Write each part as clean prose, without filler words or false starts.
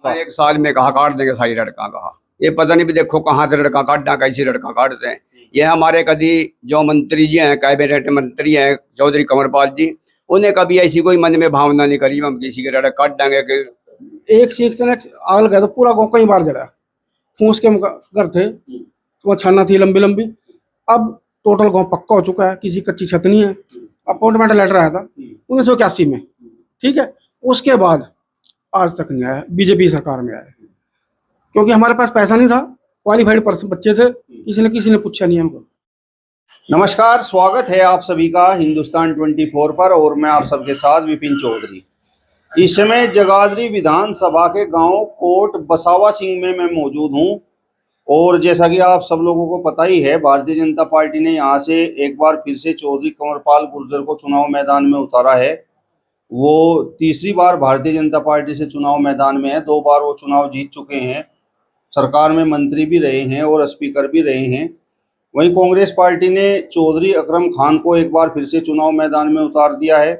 एक साल में कहा काट देंगे सारी लड़का कहा, ये पता नहीं भी देखो कहाँ से लड़का काटना, कैसी लड़का काटते हैं। ये हमारे कभी जो मंत्री जी हैं, कैबिनेट मंत्री हैं चौधरी कंवरपाल जी, उन्हें कभी ऐसी कोई मन में भावना नहीं करी हम किसी के लड़का काट देंगे कि एक सीख से आग लगा तो पूरा गाँव कई बार जला। फूस के घर थे, वहाँ छाना थी लंबी लंबी। अब टोटल गाँव पक्का हो चुका है, किसी कच्ची छत नहीं है। अपॉइंटमेंट लेटर आया था 1981 में, ठीक है। उसके बाद आज तक नहीं आया, बीजेपी सरकार में आया, क्योंकि हमारे पास पैसा नहीं था, क्वालिफाइड पर्सन बच्चे थे, किसी ने पूछा नहीं हमको। नमस्कार, स्वागत है आप सभी का हिंदुस्तान 24 पर और मैं आप सबके साथ विपिन चौधरी। इस समय जगाधरी विधानसभा के गांव कोट बसावा सिंह में मैं मौजूद हूं और जैसा कि आप सब लोगों को पता ही है, भारतीय जनता पार्टी ने यहां से एक बार फिर से चौधरी कंवरपाल गुर्जर को चुनाव मैदान में उतारा है। वो तीसरी बार भारतीय जनता पार्टी से चुनाव मैदान में है। 2 बार वो चुनाव जीत चुके हैं, सरकार में मंत्री भी रहे हैं और स्पीकर भी रहे हैं। वहीं कांग्रेस पार्टी ने चौधरी अकरम खान को एक बार फिर से चुनाव मैदान में उतार दिया है।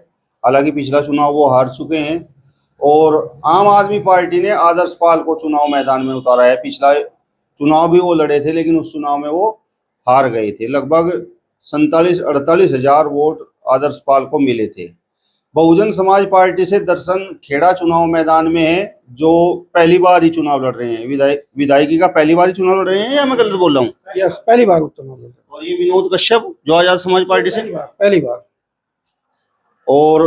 हालांकि पिछला चुनाव वो हार चुके हैं। और आम आदमी पार्टी ने आदर्श पाल को चुनाव मैदान में उतारा है। पिछला चुनाव भी वो लड़े थे, लेकिन उस चुनाव में वो हार गए थे। लगभग 47-48 हजार वोट आदर्श पाल को मिले थे। बहुजन समाज पार्टी से दर्शन खेड़ा चुनाव मैदान में है, जो पहली बार ही चुनाव लड़ रहे हैं। विधायकी का पहली बार ही चुनाव लड़ रहे हैं या मैं गलत बोल रहा हूँ? यस, पहली बार चुनाव लड़ रहे हैं। और ये विनोद कश्यप जो आजाद समाज पार्टी से पहली बार। और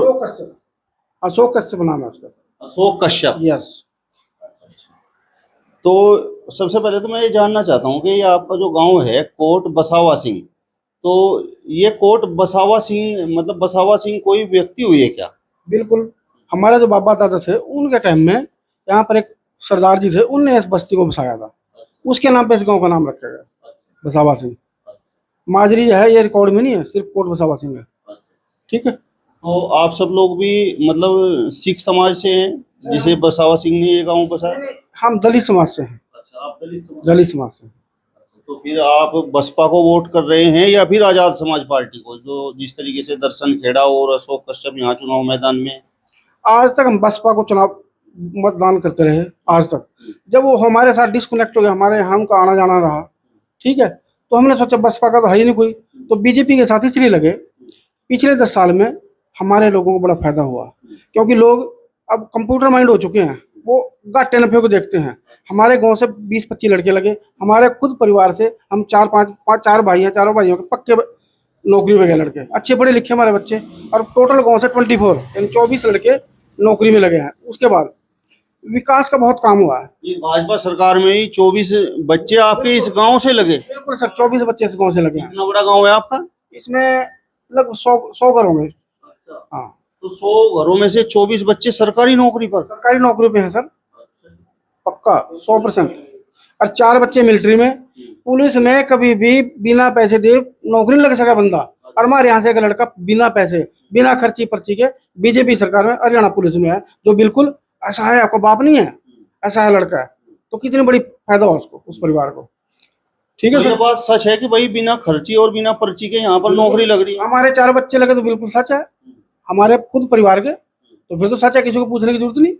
अशोक कश्यप नाम है उसका। अशोक कश्यप, यस। तो सबसे पहले तो मैं ये जानना चाहता हूँ कि ये आपका जो गांव है कोट बसावा सिंह, तो ये कोट बसावा सिंह मतलब बसावा सिंह कोई व्यक्ति हुई है क्या? बिल्कुल, हमारे जो बाबा दादा थे उनके टाइम में यहाँ पर एक सरदार जी थे, उनने इस बस्ती को बसाया था। उसके नाम पे इस गांव का नाम रखा गया, बसावा सिंह। माजरी जो है ये रिकॉर्ड में नहीं है, सिर्फ कोट बसावा सिंह है, ठीक है। तो आप सब लोग भी मतलब सिख समाज से हैं, जिसे बसावा सिंह ने ये गांव बसाया? हम दलित समाज से हैं। अच्छा, आप दलित समाज से। तो फिर आप बसपा को वोट कर रहे हैं या फिर आजाद समाज पार्टी को, जो जिस तरीके से दर्शन खेड़ा और अशोक कश्यप यहाँ चुनाव मैदान में? आज तक हम बसपा को चुनाव मतदान करते रहे आज तक। जब वो हमारे साथ डिस्कनेक्ट हो गया, हमारे हम का आना जाना रहा, ठीक है, तो हमने सोचा बसपा का तो है ही नहीं कोई, तो बीजेपी के साथ इसलिए लगे। पिछले 10 साल में हमारे लोगों को बड़ा फायदा हुआ, क्योंकि लोग अब कंप्यूटर माइंड हो चुके हैं, वो गाटे नफे को देखते हैं। हमारे गांव से 20-25 लड़के लगे, हमारे खुद परिवार से हम 4 भाई हैं, चारों भाइयों के पक्के नौकरी में गए लड़के, अच्छे पढ़े लिखे हमारे बच्चे। और टोटल गांव से 24 यानी 24 लड़के नौकरी में लगे हैं। उसके बाद विकास का बहुत काम हुआ है। इस भाजपा सरकार में ही 24 बच्चे आपके इस गांव से लगे? बिल्कुल सर, 24 बच्चे इस गांव से लगे हैं। कितना बड़ा गांव है आपका? इसमें लगभग 100 घरों में। हाँ, तो 100 घरों में से 24 बच्चे सरकारी नौकरी पर? सरकारी नौकरी पे हैं सर, पक्का 100%। और 4 बच्चे मिलिट्री में। पुलिस में कभी भी बिना पैसे दे नौकरी नहीं लग सका बंदा। और हमारे यहाँ से एक लड़का बिना पैसे बिना खर्ची पर्ची के बीजेपी सरकार में हरियाणा पुलिस में है, जो बिल्कुल ऐसा है, आपका बाप नहीं है, ऐसा है लड़का है। तो कितनी बड़ी फायदा हुआ उसको, उस परिवार को, ठीक है तो सर। ये बात सच है कि भाई बिना खर्ची और बिना पर्ची के यहाँ पर नौकरी लग रही है? हमारे 4 बच्चे लगे तो बिल्कुल सच है, हमारे खुद परिवार के। तो फिर तो सच है, किसी को पूछने की जरूरत नहीं,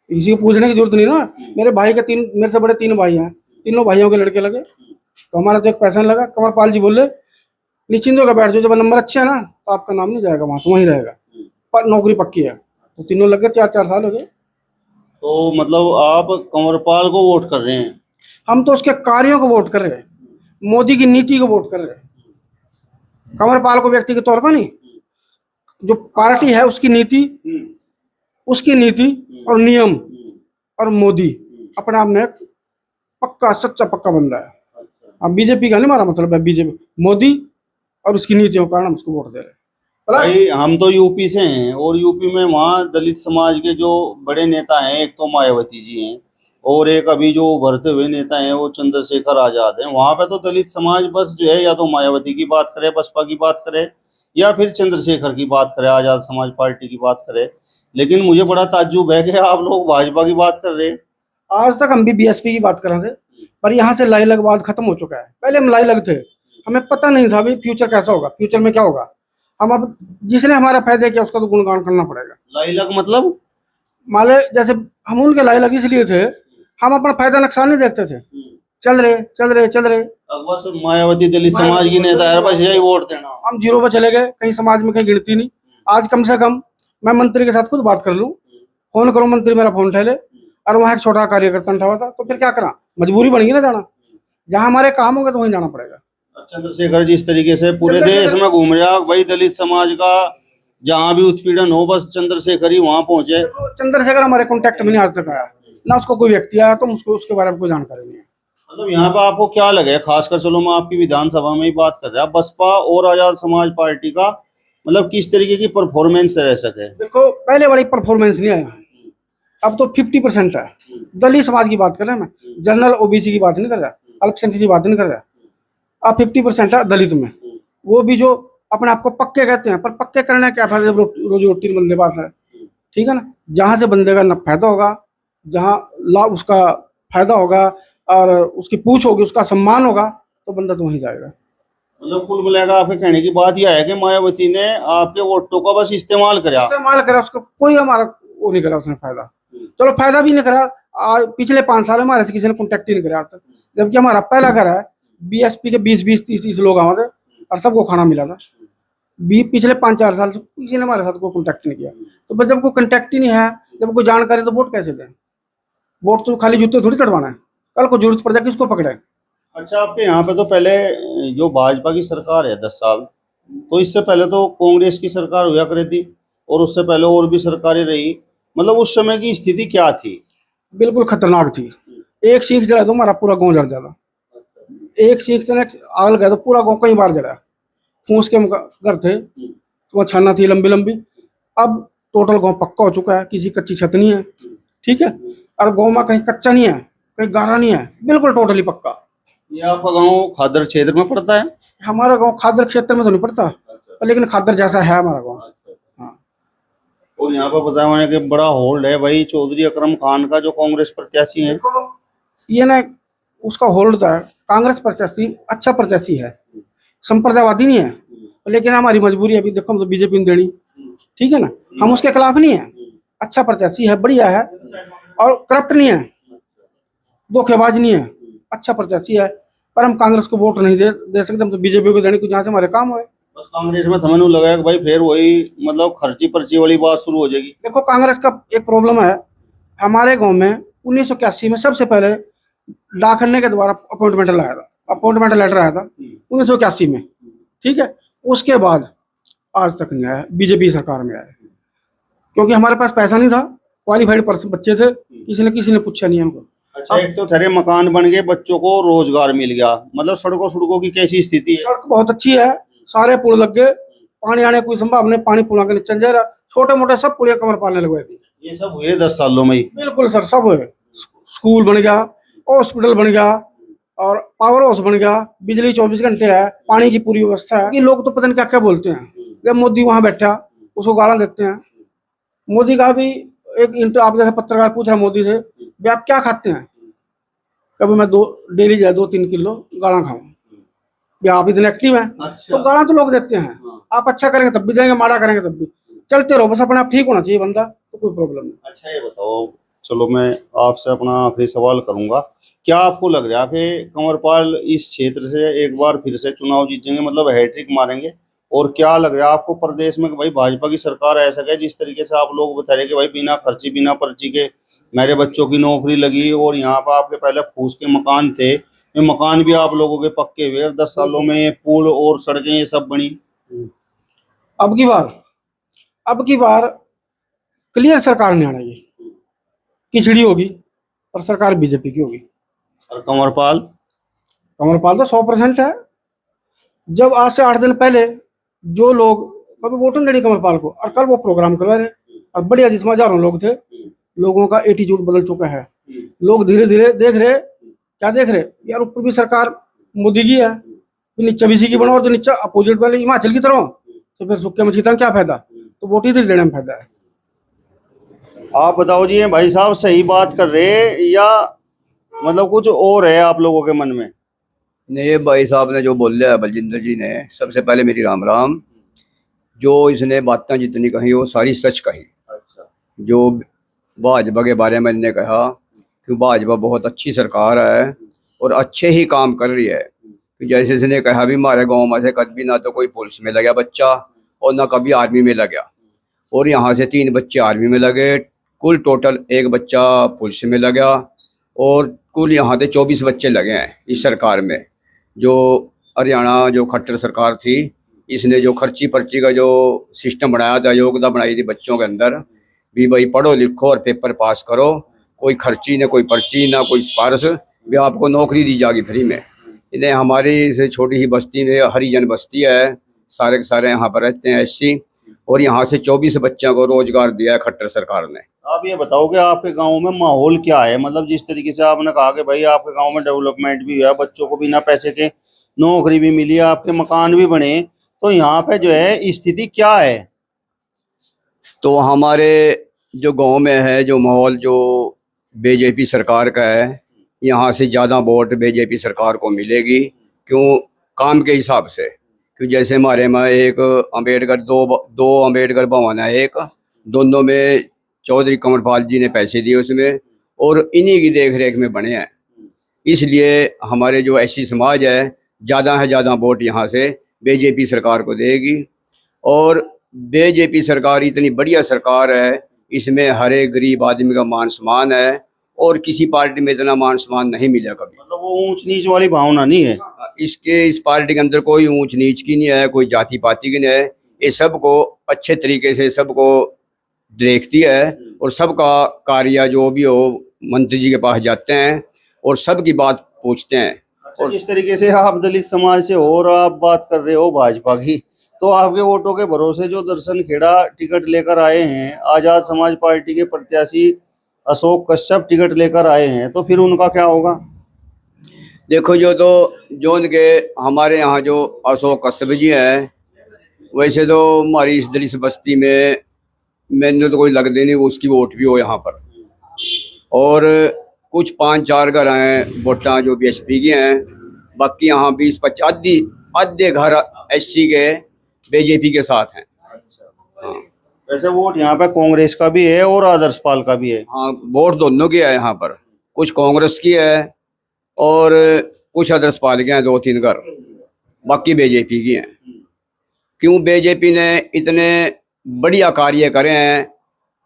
किसी को पूछने की जरूरत नहीं ना। मेरे भाई के मेरे से बड़े 3 भाई हैं, तीनों भाइयों के लड़के लगे, तो हमारा तो एक पैसा नहीं लगा। कंवरपाल जी बोले निश्चिंत होकर बैठ जाओ, जब नंबर अच्छे है ना तो आपका नाम नहीं जाएगा वहाँ, तो वहीं रहेगा, पर नौकरी पक्की है। तो तीनों लग गए, 4-4 साल हो गए। तो मतलब आप कंवरपाल को वोट कर रहे हैं? हम तो उसके कार्यों को वोट कर रहे हैं, मोदी की नीति को वोट कर रहे हैं। कंवरपाल को व्यक्ति के तौर पर नहीं, जो पार्टी है उसकी नीति और नियम। और मोदी अपने आप में पक्का सच्चा पक्का बंदा है। अब बीजेपी का नहीं हमारा मतलब है, बीजेपी मोदी और उसकी नीतियों के कारण हम उसको वोट दे रहे हैं। भाई हम तो यूपी से हैं और यूपी में वहाँ दलित समाज के जो बड़े नेता हैं, एक तो मायावती जी हैं और एक अभी जो उभरते हुए नेता हैं वो चंद्रशेखर आजाद हैं। वहाँ पे तो दलित समाज बस जो है या तो मायावती की बात करे, बसपा की बात करे, या फिर चंद्रशेखर की बात करे, आजाद समाज पार्टी की बात करे। लेकिन मुझे बड़ा ताज्जुब है कि आप लोग भाजपा की बात कर रहे हैं। आज तक हम भी बीएसपी की बात कर रहे थे, पर यहाँ से लाई लगवाद खत्म हो चुका है। पहले हम लाई लग थे, हमें पता नहीं था भी फ्यूचर कैसा होगा, फ्यूचर में क्या होगा। हम अब जिसने हमारा फायदा किया उसका तो गुणगान करना पड़ेगा। लाई लग मतलब? माले जैसे हम उनके लाई लगी इसलिए थे, हम अपना फायदा नुकसान नहीं देखते थे, चल रहे चल रहे चल रहे। अब बस मायावती दलित समाज की नेता है, बस यही वोट देना। हम जीरो पर चले गए, कहीं समाज में कहीं गिनती नहीं। आज कम से कम मैं मंत्री के साथ खुद बात कर लूं, फोन करूं, मंत्री मेरा फोन उठा ले, और वहाँ एक छोटा कार्यकर्ता उठा हुआ था, तो फिर क्या करा, मजबूरी बन गई ना जाना। जहाँ हमारे काम होंगे तो वहीं जाना पड़ेगा। चंद्रशेखर जिस तरीके से पूरे देश में घूम रहा भाई, दलित समाज का जहाँ भी उत्पीड़न हो, बस चंद्रशेखर ही वहां पहुंचे। तो चंद्रशेखर हमारे कांटेक्ट में नहीं आज तक आया, ना उसको कोई व्यक्ति आया, तो उसको उसके बारे में कोई जानकारी नहीं है। मतलब यहाँ पे आपको क्या लगे, खासकर चलो मैं आपकी विधानसभा में ही बात कर रहा, बसपा और आजाद समाज पार्टी का मतलब किस तरीके की परफॉर्मेंस रह सके? देखो पहले वाली परफॉर्मेंस नहीं आया, अब तो 50% है। दलित समाज की बात कर रहे हैं, मैं जनरल ओबीसी की बात नहीं कर रहा, अल्पसंख्यक की बात नहीं कर रहा। अब 50% है दलित में, वो भी जो अपने आप को पक्के कहते हैं, पर पक्के करने क्या फायदा जब रोजी रोटी बंदे पास है, ठीक है ना। जहाँ से बंदे का न फायदा होगा, जहाँ लाभ उसका फायदा होगा और उसकी पूछ होगी, उसका सम्मान होगा, तो बंदा तो वहीं जाएगा। मतलब कुल मिलाकर आपके कहने की बात यह है कि मायावती ने आपके वोटों का बस इस्तेमाल करा, उसको कोई हमारा वो नहीं करा उसने फायदा। चलो फायदा भी नहीं करा, पिछले 5 साल हमारे से किसी ने कॉन्टेक्ट ही नहीं करा, जबकि हमारा पहला घर है। बीएसपी के 20-30 लोग आए थे और सबको खाना मिला था। पिछले 5-4 साल से किसी ने हमारे साथ कोई कॉन्टेक्ट नहीं किया। तो बस जब कोई कॉन्टेक्ट ही नहीं है, जब कोई जानकारी, तो वोट कैसे दें? वोट तो खाली जूते थोड़ी चढ़वाना है, कल को जरूरत पड़ जाए किसको पकड़े। अच्छा, आपके यहाँ पे तो पहले जो भाजपा की सरकार है 10 साल, तो इससे पहले तो कांग्रेस की सरकार हुआ करी थी, और उससे पहले और भी सरकारें रही। मतलब उस समय की स्थिति क्या थी? बिल्कुल खतरनाक थी। एक सीख जला तो हमारा पूरा गांव जल जाता, एक सीख से आग गया तो पूरा गांव कई बार जला। फूस के घर थे, वहाँ छाना थी लंबी लंबी। अब टोटल गांव पक्का हो चुका है, किसी कच्ची छत नहीं है, ठीक है। और गांव में कहीं कच्चा नहीं है, कहीं गारा नहीं है, बिल्कुल टोटली पक्का। ये आपका गांव खादर क्षेत्र में पड़ता है? हमारा गांव खादर क्षेत्र में तो नहीं पड़ता, लेकिन खादर जैसा है हमारा गांव। हाँ। और यहाँ पर बताया हुआ है कि बड़ा होल्ड है भाई चौधरी अकरम खान का, जो कांग्रेस प्रत्याशी है। ये ना उसका होल्ड है, कांग्रेस प्रत्याशी अच्छा प्रत्याशी है, संप्रदायवादी नहीं है, लेकिन हमारी मजबूरी है। अभी देखो हम तो बीजेपी में देनी, ठीक है ना, हम उसके खिलाफ नहीं है। अच्छा प्रत्याशी है, बढ़िया है, और करप्ट नहीं है, धोखेबाज नहीं है, अच्छा प्रत्याशी है। पर हम कांग्रेस को वोट नहीं दे सकते, हम तो बीजेपी को देने को, जहाँ से हमारे काम हुए। बस कांग्रेस में थमन लगा कि भाई फिर वही मतलब खर्ची पर्ची वाली बात शुरू हो जाएगी। देखो कांग्रेस का एक प्रॉब्लम है, हमारे गांव में 1981 में सबसे पहले डाकखाने के द्वारा अपॉइंटमेंट लेटर आया था 1981 में, ठीक है। उसके बाद आज तक नहीं आया, बीजेपी सरकार में आया, क्योंकि हमारे पास पैसा नहीं था, क्वालिफाइड बच्चे थे, किसी ने पूछा नहीं हमको। अच्छा, एक तो तेरे मकान बन गए, बच्चों को रोजगार मिल गया, मतलब सड़कों की कैसी स्थिति है? सड़क बहुत अच्छी है, सारे पुल लग गए, पानी आने कोई संभावना नहीं, पानी पुलों के नीचे जा रहा, छोटे मोटे सब पुलिया कमर पालने लगे थे। ये सब हुए 10 सालों में ही? बिल्कुल सर, सब हुए। स्कूल बन गया, हॉस्पिटल बन गया, और पावर हाउस बन गया, बिजली 24 घंटे है, पानी की पूरी व्यवस्था है। ये लोग तो पता नहीं क्या क्या बोलते हैं, जब मोदी वहां बैठा उसको गाला देते हैं। मोदी का भी एक आप जैसे पत्रकार पूछ रहा मोदी से, भी आप क्या खाते हैं? कभी मैं डेली जाए 2-3 किलो गाला खाऊं, आप इतने एक्टिव हैं। अच्छा। तो गाला तो लोग देते हैं, आप अच्छा करेंगे तब भी देंगे, माड़ा करेंगे तब भी। चलते रहो, बस अपने आप ठीक होना चाहिए बंदा, तो कोई प्रॉब्लम नहीं। अच्छा, ये बताओ, चलो मैं आपसे अपना आखिरी सवाल करूंगा, क्या आपको लग रहा है कि कंवरपाल इस क्षेत्र से एक बार फिर से चुनाव जीतेंगे, मतलब हैट्रिक मारेंगे? और क्या लग रहा है आपको प्रदेश में कि भाई भाजपा की सरकार ऐसा है, जिस तरीके से आप लोग बता रहे कि भाई बिना खर्ची बिना पर्ची के मेरे बच्चों की नौकरी लगी, और यहाँ पर आपके पहले फूस के मकान थे, ये मकान भी आप लोगों के पक्के हुए, और 10 सालों में ये पुल और सड़कें ये सब बनी। अब की बार क्लियर सरकार नहीं आने, खिचड़ी होगी, और सरकार बीजेपी की होगी। और कंवरपाल तो 100% है। जब आज से 8 दिन पहले जो लोग कभी वोट नहीं देनी कमरपाल को, और कल वो प्रोग्राम करवा रहे, और बढ़िया, जिसमें हजारों लोग थे, लोगों का एटीट्यूड बदल चुका है। लोग धीरे धीरे देख रहे, क्या देख रहे यार, ऊपर भी सरकार मोदी की है, नीचे भी की बनाओ, तो नीचे अपोजिट वाले हिमाचल की तरह, तो फिर सुक्के मछली का क्या फायदा? तो वोट ही देने में फायदा है। आप बताओ जी, ये भाई साहब सही बात कर रहे हैं या मतलब कुछ और है आप लोगों के मन में? नहीं, ये भाई साहब ने जो बोल है बलजिंदर जी ने, सबसे पहले मेरी राम राम। जो इसने बातें जितनी कही वो सारी सच कही। अच्छा। जो भाजपा के बारे में मैंने कहा कि भाजपा बहुत अच्छी सरकार है और अच्छे ही काम कर रही है। कि जैसे इसने कहा भी हमारे गांव में से कभी ना तो कोई पुलिस में लगा बच्चा और ना कभी आर्मी में लगा, और यहाँ से 3 बच्चे आर्मी में लगे, कुल टोटल 1 बच्चा पुलिस में लगा, और कुल यहाँ से 24 बच्चे लगे हैं इस सरकार में। जो हरियाणा जो खट्टर सरकार थी, इसने जो खर्ची पर्ची का जो सिस्टम बनाया था, योग्यता बनाई थी बच्चों के अंदर भी, भाई पढ़ो लिखो और पेपर पास करो, कोई खर्ची ना कोई पर्ची ना कोई सिफारिश, भी आपको नौकरी दी जाएगी फ्री में। इन्हें हमारी से छोटी ही बस्ती में हरिजन बस्ती है, सारे के सारे यहाँ पर रहते हैं एससी, और यहाँ से 24 बच्चों को रोजगार दिया है खट्टर सरकार ने। आप ये बताओ कि आपके गांव में माहौल क्या है? मतलब जिस तरीके से आपने कहा कि भाई आपके गांव में डेवलपमेंट भी हुआ, बच्चों को बिना पैसे के नौकरी भी मिली, आपके मकान भी बने, तो यहाँ पे जो है स्थिति क्या है? तो हमारे जो गांव में है जो माहौल जो बीजेपी सरकार का है, यहाँ से ज़्यादा वोट बीजेपी सरकार को मिलेगी। क्यों? काम के हिसाब से। क्यों? जैसे हमारे में एक अम्बेडकर दो अम्बेडकर भवन है, एक दोनों में चौधरी कमरपाल जी ने पैसे दिए उसमें, और इन्हीं की देख रेख में बने हैं। इसलिए हमारे जो एससी समाज है ज़्यादा वोट यहाँ से बीजेपी सरकार को देगी। और बीजेपी सरकार इतनी बढ़िया सरकार है, इसमें हर एक गरीब आदमी का मान सम्मान है, और किसी पार्टी में इतना मान सम्मान नहीं मिला कभी। मतलब वो ऊंच नीच वाली भावना नहीं है इस पार्टी के अंदर कोई ऊंच नीच की नहीं है, कोई जाति पाति की नहीं है। ये सबको अच्छे तरीके से सबको देखती है, और सबका कार्य जो भी हो मंत्री जी के पास जाते हैं और सबकी बात पूछते हैं। और जिस तरीके से आप दलित समाज से हो और आप बात कर रहे हो भाजपा की, तो आपके वोटों के भरोसे जो दर्शन खेड़ा टिकट लेकर आए हैं, आजाद समाज पार्टी के प्रत्याशी अशोक कश्यप टिकट लेकर आए हैं, तो फिर उनका क्या होगा? देखो जो उनके हमारे यहाँ जो अशोक कश्यप जी हैं, वैसे तो हमारी इस दलित बस्ती में मैंने तो कोई लगते नहीं उसकी वोट भी हो यहाँ पर। और कुछ 5-4 घर हैं वोटा जो बीएसपी की हैं, बाकी यहाँ 20-25 आधे घर एससी के बीजेपी के साथ हैं। हाँ, वैसे वोट यहाँ पे कांग्रेस का भी है और आदर्श पाल का भी है। हाँ, वोट दोनों की है यहाँ पर, कुछ कांग्रेस की है और कुछ आदर्श पाल के हैं 2-3 घर, बाकी बीजेपी की हैं। क्यों? बीजेपी ने इतने बढ़िया कार्य करे हैं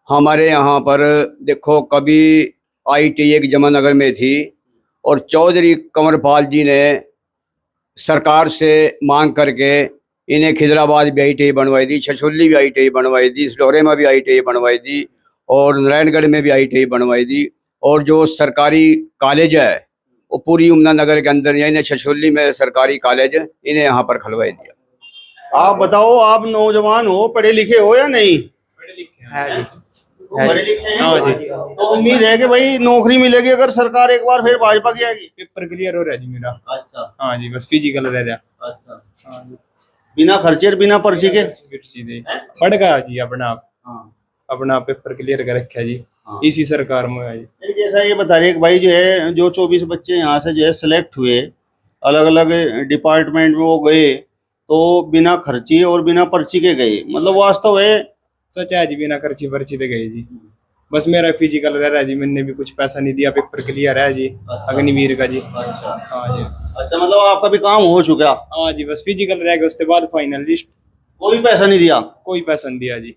हमारे यहाँ पर। देखो, कभी IIT एक जमानगर में थी, और चौधरी कंवरपाल जी ने सरकार से मांग करके इन्हें खिजराबाद भी IIT बनवाई दी, छछोली भी IIT बनवाई दी, सिलौरे में भी IIT बनवाई दी, और नारायणगढ़ में भी IIT बनवाई दी। और जो सरकारी कॉलेज है वो पूरी यमुनानगर के अंदर, यानी छछोली में सरकारी कॉलेज इन्हें यहाँ पर खुलवाई दिया। आप बताओ, आप नौजवान हो, पढ़े लिखे हो या नहीं? पढ़े लिखे हैं। हाँ जी। तो उम्मीद है कि भाई नौकरी मिलेगी अगर सरकार एक बार फिर भाजपा की आएगी। पेपर क्लियर हो रहा है जी मेरा। अच्छा। हाँ जी, बस फिजिकल रह रहा। अच्छा। हाँ जी, बिना खर्चे बिना पर्ची के सीधे पढ़ गया जी अपना हाँ। अपना पेपर क्लियर कर रखा जी। हाँ। इसी सरकार में है जी। जैसा ये बता रहे कि भाई जो है जो 24 बच्चे यहाँ से जो है सिलेक्ट हुए, अलग अलग डिपार्टमेंट में वो गए, तो बिना खर्ची और बिना पर्ची के गए, मतलब वास्तव है सच है जी, बिना खर्ची पर्ची दे गए जी। बस मेरा फिजिकल रह रहा है जी, मैंने भी कुछ पैसा नहीं दिया, पेपर क्लियर है जी। अग्निवीर का जी। अच्छा। हाँ जी। अच्छा, मतलब आपका भी काम हो चुका? हाँ जी, बस फिजिकल रह गया, उसके बाद फाइनल लिस्ट। कोई पैसा नहीं दिया? कोई पैसा नहीं दिया जी।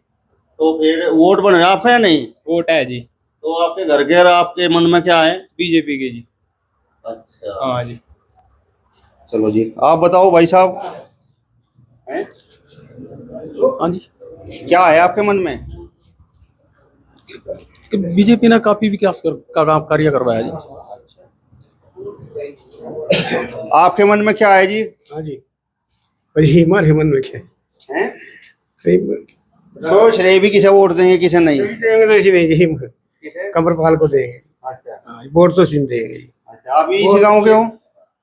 तो फिर वोट बन रहा आपका या नहीं? वोट है जी। तो आपके घर के और आपके मन में क्या है? बीजेपी के जी। अच्छा। हाँ जी। चलो जी, आप बताओ भाई साहब। हाँ जी, क्या है आपके मन में? कि बीजेपी ने काफी विकास का काम कार्य करवाया जी। आपके मन में क्या है जी? हाँ जी, पर ये हमारे मन में क्या हैं? है? सोच रहे भी किसे वोट देंगे किसे नहीं? देंगे तो इसी नहीं जी, कंवरपाल को देंगे। अच्छा। हाँ, वोट तो सिम देंगे जी। अच्छा, आप भी इसी गांव के हो?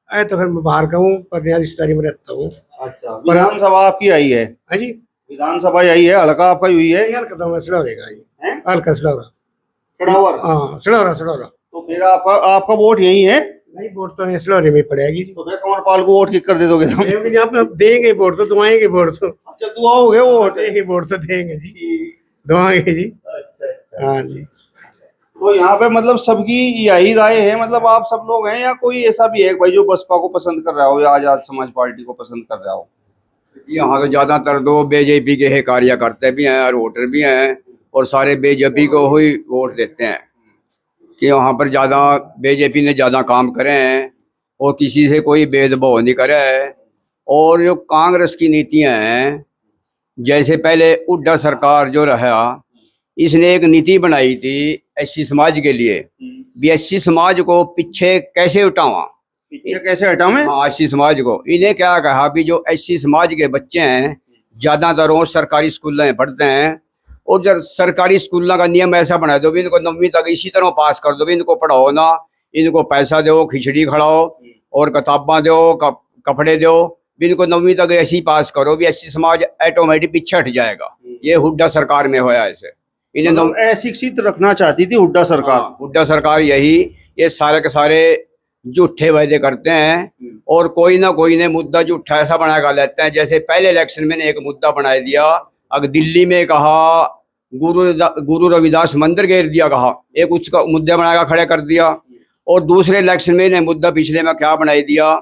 अरे तो फिर मैं बाहर का हूँ, पर यहाँ रिश्तेदारी में रहता हूँ। अच्छा, विधानसभा आपकी आई है? हाँ जी, विधानसभा आई है, हल्का आपका हुई है? हल्का तो मैं सड़ौरेगा जी, हैं? हल्का सड़ौरा। कड़ावर? हाँ, सड़ौरा। तो फिर आपका वोट यही है? नहीं, वोट तो यहाँ सड़ौरे में पड़ेगी जी। तो फिर कंवरपाल को वोट किक कर दे दोगे तुम? लेकिन यहाँ पे देंगे वोट तो, दुआएंगे वोट तो। अच्छा, दुआओगे वोट? देंगे वोट तो देंगे जी, दुआएंगे जी। अच्छा। हाँ जी। तो यहाँ पे मतलब सबकी यही राय है, मतलब आप सब लोग हैं या कोई ऐसा भी है भाई जो बसपा को पसंद कर रहा हो या आजाद समाज पार्टी को पसंद कर रहा हो? यहाँ तो ज्यादातर दो बीजेपी के ही कार्यकर्ता भी हैं और वोटर भी हैं, और सारे बीजेपी को ही वोट देते हैं कि यहाँ पर ज्यादा बीजेपी ने ज्यादा काम करे हैं और किसी से कोई भेदभाव नहीं करे है। और जो कांग्रेस की नीतियां हैं, जैसे पहले हुड्डा सरकार जो रहा, इसने एक नीति बनाई थी एससी समाज के लिए, भी एससी समाज को पीछे कैसे उठावा, पीछे कैसे हटावें? हाँ एससी समाज को। इन्हें क्या कहा भी जो एससी समाज के बच्चे हैं ज्यादातर वो सरकारी स्कूलों में पढ़ते हैं, और जब सरकारी स्कूलों का नियम ऐसा बना दो भी इनको 9वीं तक इसी तरह पास कर दो भी, इनको पढ़ाओ ना, इनको पैसा दो, खिचड़ी खिलाओ और किताबा दो, कपड़े दो, भी इनको 9वीं तक ऐसे ही पास करो भी एससी समाज ऑटोमेटिक पीछे हट जाएगा। ये हुड्डा सरकार में होया ऐसे। इन्हें मतलब अशिक्षित रखना चाहती थी हुड्डा सरकार। हाँ, हुड्डा सरकार यही, ये सारे के सारे झूठे वायदे करते हैं और कोई ना कोई ने मुद्दा झूठा ऐसा बना कर लेते हैं। जैसे पहले इलेक्शन में एक मुद्दा बना दिया, अगर दिल्ली में कहा गुरु रविदास मंदिर घेर दिया, कहा एक उसका मुद्दा बनाकर खड़े कर दिया। और दूसरे इलेक्शन में इन्हें मुद्दा पिछले में क्या बनाई दिया,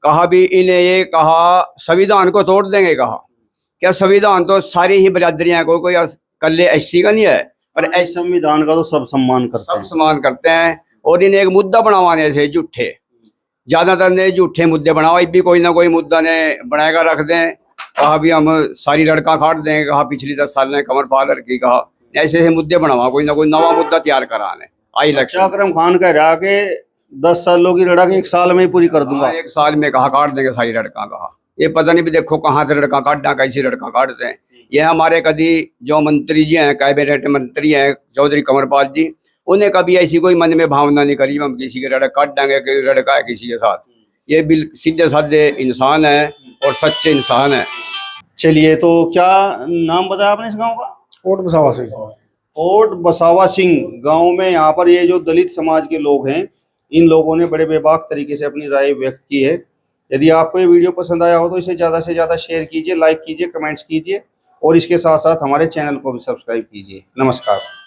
कहा भी इन्हें ये कहा संविधान को तोड़ देंगे। कहा क्या संविधान तो सारी ही बिरादरियां को, कोई कल्ले एससी का नहीं है, पर संविधान का तो सब सम्मान करते हैं, सब सम्मान करते हैं। और इन्हें एक मुद्दा बनावाने से झूठे, ज्यादातर ने झूठे मुद्दे बनाओ, भी कोई ना कोई मुद्दा ने बनाएगा रख दें। कहा भी हम सारी लड़का काट देंगे, कहा पिछली 10 साल ने कमर पालर की, कहा ऐसे ऐसे मुद्दे बनावा, कोई ना कोई नवा मुद्दा तैयार कराने आई इलेक्शन। अकरम खान कह रहा कि 10 सालों की लड़ाई 1 साल में ही पूरी कर दूंगा। 1 साल में कहा काट देंगे सारी लड़का। कहा ये पता नहीं भी देखो कहाँ से लड़का काटना, कैसी लड़का काटते हैं। ये हमारे कभी जो मंत्री जी हैं, कैबिनेट मंत्री हैं चौधरी कमरपाल जी, उन्हें कभी ऐसी कोई मन में भावना नहीं करी हम किसी के लड़का काट देंगे, कोई लड़का है किसी के साथ। ये सीधे साधे इंसान है और सच्चे इंसान है। चलिए, तो क्या नाम बताया आपने इस गांव का? कोट बसावा सिंह। कोट बसावा सिंह गांव में यहाँ पर ये जो दलित समाज के लोग हैं, इन लोगों ने बड़े बेबाक तरीके से अपनी राय व्यक्त की है। यदि आपको ये वीडियो पसंद आया हो तो इसे ज़्यादा से ज़्यादा शेयर कीजिए, लाइक कीजिए, कमेंट्स कीजिए और इसके साथ साथ हमारे चैनल को भी सब्सक्राइब कीजिए। नमस्कार।